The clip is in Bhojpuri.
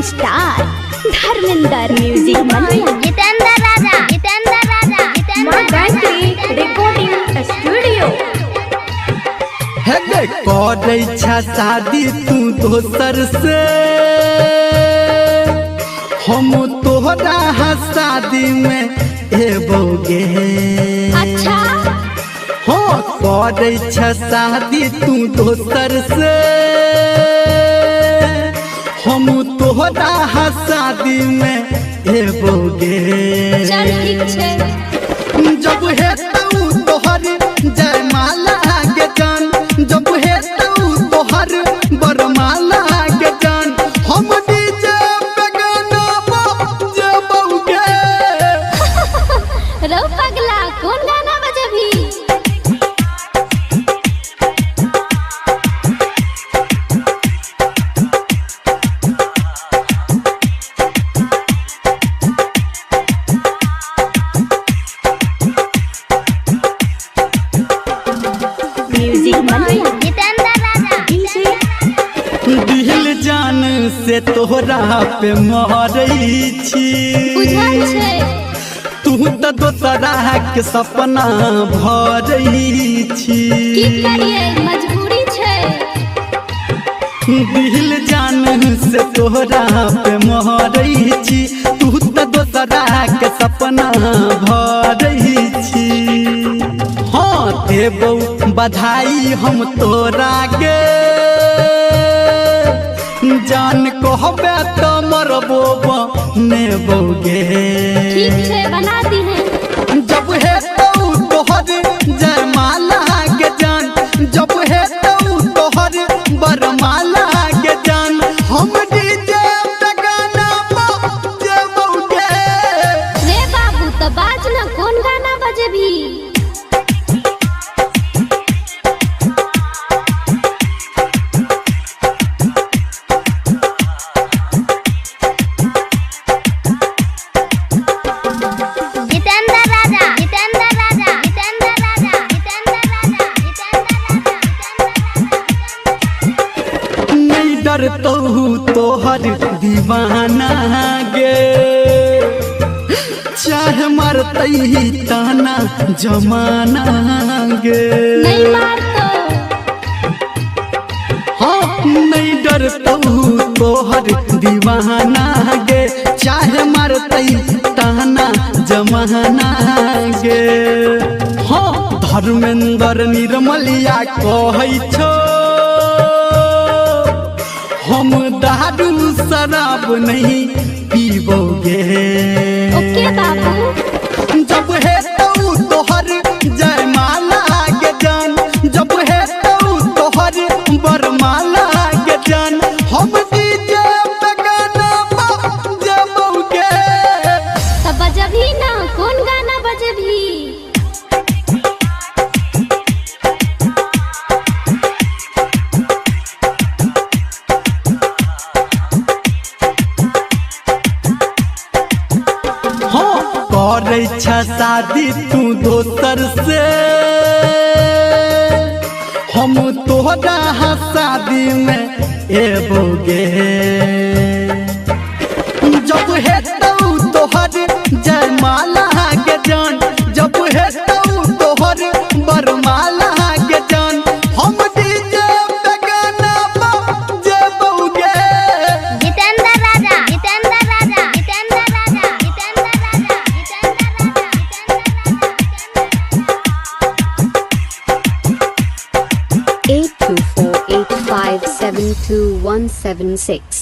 स्टार धर्मेंद्र म्यूजिक मंदिर जितेंद्र राजा मां गायत्री रिकॉर्डिंग स्टूडियो। है करे छा शादी तू दोसर से, हम तोहरा शादी में एबोगे। अच्छा हो करे छा शादी तू दोसर से, हम तोहरा शादी में एबोगे। चल ठीक छे। जब है तू तोहर जयमाला के जान, जब है तू तोहर बरमाला के जान, हम डीजे पे गाना बजाबोगे। रो पगला कौन गाना बजबी? म्यूजिक मंदिर जितेंद्र राजा दिल जान से तोहरा पे मरई छी, बुझल छे तू तो दोसरा के सपना भरई छी। की करिए मजबूरी छे। दिल जान से तोहरा पे मरई छी, तू तो दोसरा के सपना भरई छी। हाँ देबो बधाई हम तोरा के, जान कहबे तो मरबो बनेबोगे। ठीक छे बना दी है। जब है तो तोहर जयमाला के जान, जब है तो तोहर बरमाला के जान, हम डीजे पे गाना बजाबोगे। रे बाबू तो बाज ना कौन गाना बजबी? जितेंद्र राजा नहीं डरतो तोहर दीवाना गे, चाहे मरतई ताना जमाना गे। नहीं मार तो हाँ नहीं डरतो तोहर दीवाना गे, चाहे मरतई ताना जमाना गे। हाँ धर्मेंद्र निर्मलिया कहै छो, हम दारू शराब नहीं पीबोगे। ओके बाबू। जब है तो तोहर जयमाला के जान, जब है तो तोहर बरमाला के जान, हम डीजे पे गाना बजाबोगे। तो बजबी ना कौन गाना बजबी? हाँ करे छा शादी तू दोसर से, हम तोहरा शादी में एबोगे। जब है तो तोहर जयमाला के जान, जब है तो तोहर बरमाला के जान, हम डीजे पे गाना बजाबोगे। जितेंद्र राजा 8248572176